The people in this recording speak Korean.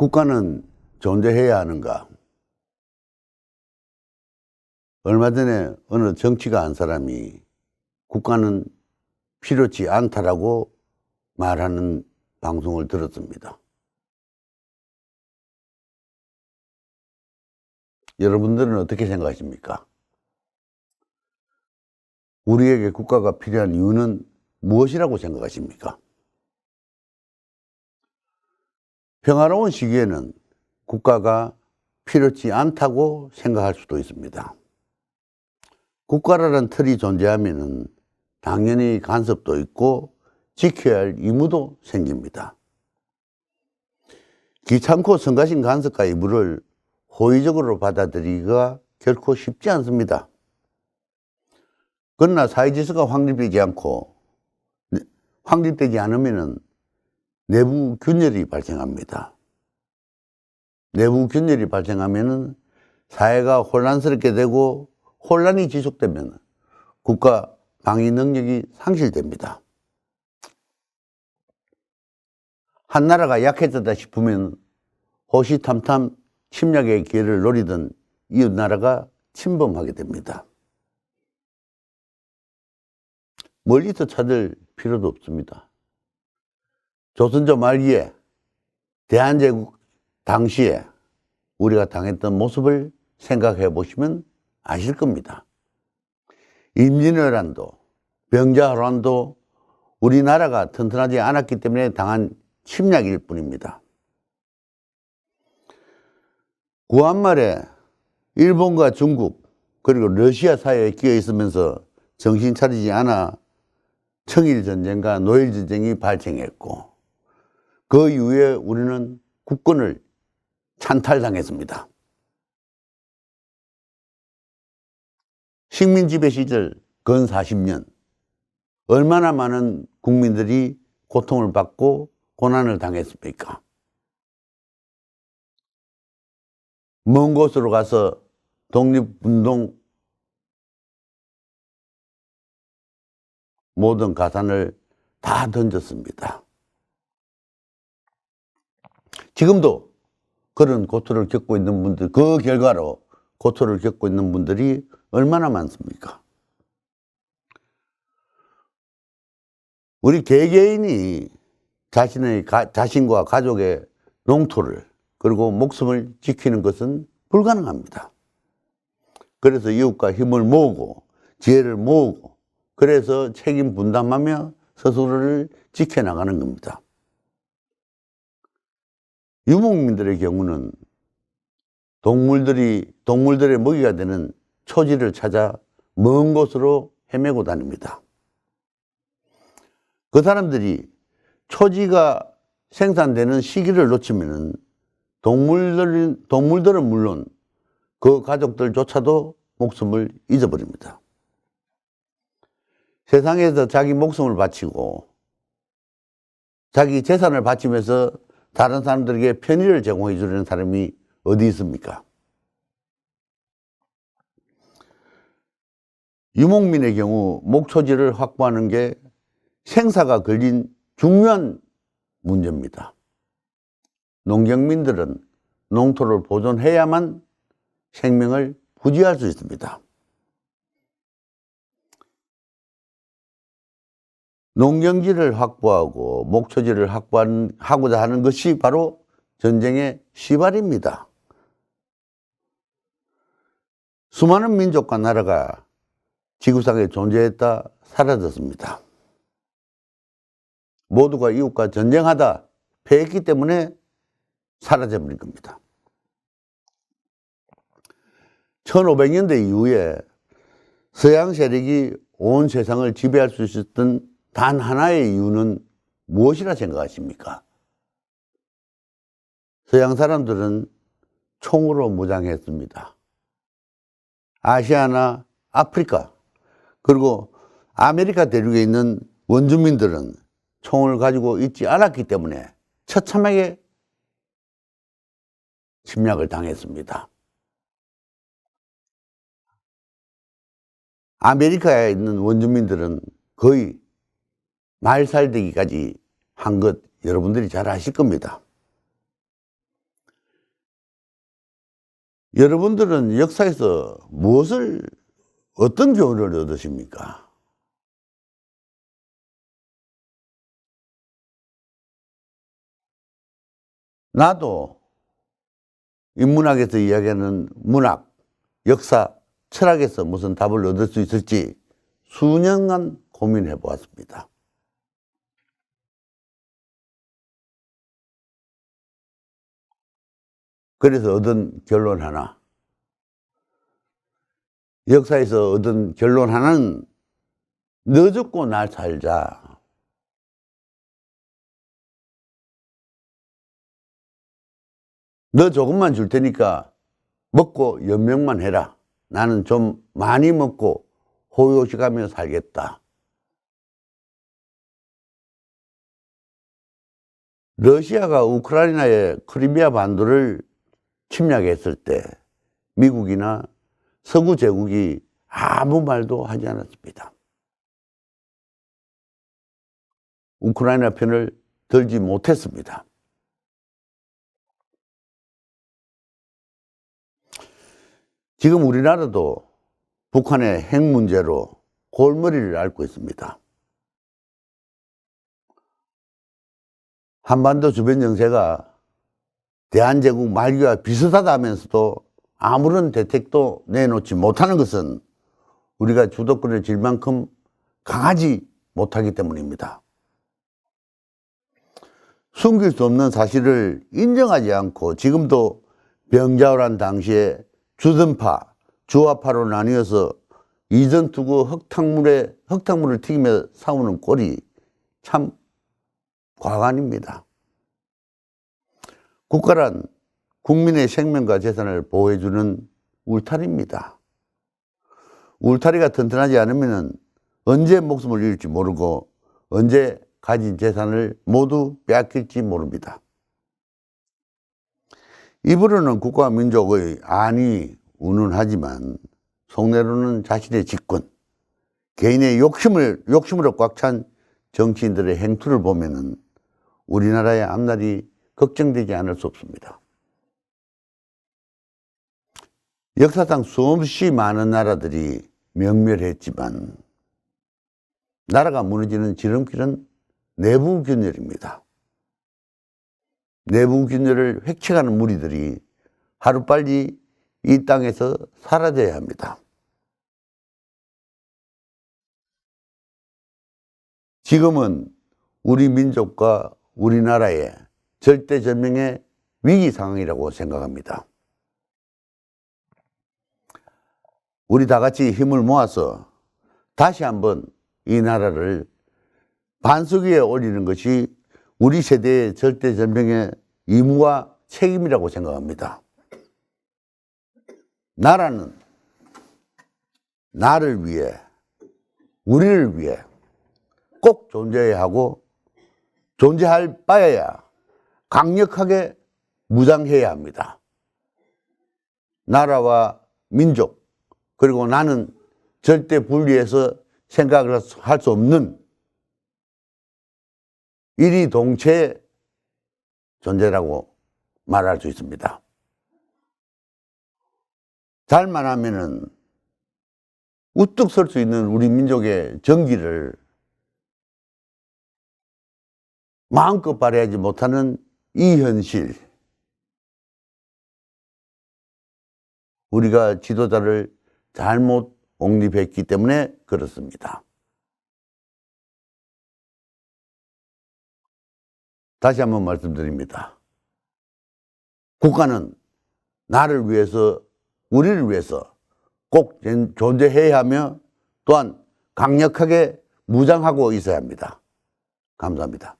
국가는 존재해야 하는가? 얼마 전에 어느 정치가 한 사람이 국가는 필요치 않다라고 말하는 방송을 들었습니다. 여러분들은 어떻게 생각하십니까? 우리에게 국가가 필요한 이유는 무엇이라고 생각하십니까? 평화로운 시기에는 국가가 필요치 않다고 생각할 수도 있습니다. 국가라는 틀이 존재하면 당연히 간섭도 있고 지켜야 할 의무도 생깁니다. 귀찮고 성가신 간섭과 의무를 호의적으로 받아들이기가 결코 쉽지 않습니다. 그러나 사회질서가 확립되지 않으면 내부 균열이 발생합니다. 내부 균열이 발생하면 사회가 혼란스럽게 되고 혼란이 지속되면 국가 방위 능력이 상실됩니다. 한 나라가 약해졌다 싶으면 호시탐탐 침략의 기회를 노리던 이웃 나라가 침범하게 됩니다. 멀리서 찾을 필요도 없습니다. 조선조 말기에 대한제국 당시에 우리가 당했던 모습을 생각해 보시면 아실 겁니다. 임진왜란도 병자호란도 우리나라가 튼튼하지 않았기 때문에 당한 침략일 뿐입니다. 구한말에 일본과 중국 그리고 러시아 사이에 끼어 있으면서 정신 차리지 않아 청일전쟁과 노일전쟁이 발생했고 그 이후에 우리는 국권을 찬탈당했습니다. 식민지배 시절 근 40년 얼마나 많은 국민들이 고통을 받고 고난을 당했습니까? 먼 곳으로 가서 독립운동 모든 가산을 다 던졌습니다. 지금도 그런 고통을 겪고 있는 분들, 그 결과로 고통을 겪고 있는 분들이 얼마나 많습니까? 우리 개개인이 자신과 가족의 영토를 그리고 목숨을 지키는 것은 불가능합니다. 그래서 이웃과 힘을 모으고 지혜를 모으고 그래서 책임 분담하며 스스로를 지켜나가는 겁니다. 유목민들의 경우는 동물들의 먹이가 되는 초지를 찾아 먼 곳으로 헤매고 다닙니다. 그 사람들이 초지가 생산되는 시기를 놓치면 동물들은 물론 그 가족들조차도 목숨을 잊어버립니다. 세상에서 자기 목숨을 바치고 자기 재산을 바치면서 다른 사람들에게 편의를 제공해 주는 사람이 어디 있습니까? 유목민의 경우 목초지를 확보하는 게 생사가 걸린 중요한 문제입니다. 농경민들은 농토를 보존해야만 생명을 부지할 수 있습니다. 농경지를 확보하고 목초지를 확보하고자 하는 것이 바로 전쟁의 시발입니다. 수많은 민족과 나라가 지구상에 존재했다 사라졌습니다. 모두가 이웃과 전쟁하다 패했기 때문에 사라져버린 겁니다. 1500년대 이후에 서양 세력이 온 세상을 지배할 수 있었던 단 하나의 이유는 무엇이라 생각하십니까? 서양 사람들은 총으로 무장했습니다. 아시아나 아프리카 그리고 아메리카 대륙에 있는 원주민들은 총을 가지고 있지 않았기 때문에 처참하게 침략을 당했습니다. 아메리카에 있는 원주민들은 거의 말살되기까지 한 것 여러분들이 잘 아실 겁니다. 여러분들은 역사에서 어떤 교훈을 얻으십니까? 나도 인문학에서 이야기하는 문학, 역사, 철학에서 무슨 답을 얻을 수 있을지 수년간 고민해 보았습니다. 그래서 얻은 결론 하나. 역사에서 얻은 결론 하나는 너 죽고 날 살자. 너 조금만 줄 테니까 먹고 연명만 해라. 나는 좀 많이 먹고 호요식하며 살겠다. 러시아가 우크라이나의 크리미아 반도를 침략했을 때 미국이나 서구 제국이 아무 말도 하지 않았습니다. 우크라이나 편을 들지 못했습니다. 지금 우리나라도 북한의 핵 문제로 골머리를 앓고 있습니다. 한반도 주변 정세가 대한제국 말기와 비슷하다면서도 아무런 대책도 내놓지 못하는 것은 우리가 주도권을 쥘 만큼 강하지 못하기 때문입니다. 숨길 수 없는 사실을 인정하지 않고 지금도 병자호란 당시에 주전파, 주화파로 나뉘어서 이전 투구 흙탕물을 튀기며 싸우는 꼴이 참 과간입니다. 국가란 국민의 생명과 재산을 보호해주는 울타리입니다. 울타리가 튼튼하지 않으면 언제 목숨을 잃을지 모르고 언제 가진 재산을 모두 빼앗길지 모릅니다. 입으로는 국가와 민족의 안위 운운하지만 속내로는 자신의 직권, 개인의 욕심으로 꽉 찬 정치인들의 행투를 보면은 우리나라의 앞날이 걱정되지 않을 수 없습니다. 역사상 수없이 많은 나라들이 명멸했지만 나라가 무너지는 지름길은 내부 균열입니다. 내부 균열을 획책하는 무리들이 하루빨리 이 땅에서 사라져야 합니다. 지금은 우리 민족과 우리나라의 절대절명의 위기 상황이라고 생각합니다. 우리 다 같이 힘을 모아서 다시 한번 이 나라를 반석 위에 올리는 것이 우리 세대의 절대절명의 의무와 책임이라고 생각합니다. 나라는 나를 위해, 우리를 위해 꼭 존재해야 하고 존재할 바에야 강력하게 무장해야 합니다. 나라와 민족, 그리고 나는 절대 분리해서 생각을 할 수 없는 일이동체의 존재라고 말할 수 있습니다. 잘만 하면은 우뚝 설 수 있는 우리 민족의 정기를 마음껏 발휘하지 못하는 이 현실, 우리가 지도자를 잘못 옹립했기 때문에 그렇습니다. 다시 한번 말씀드립니다. 국가는 나를 위해서, 우리를 위해서 꼭 존재해야 하며 또한 강력하게 무장하고 있어야 합니다. 감사합니다.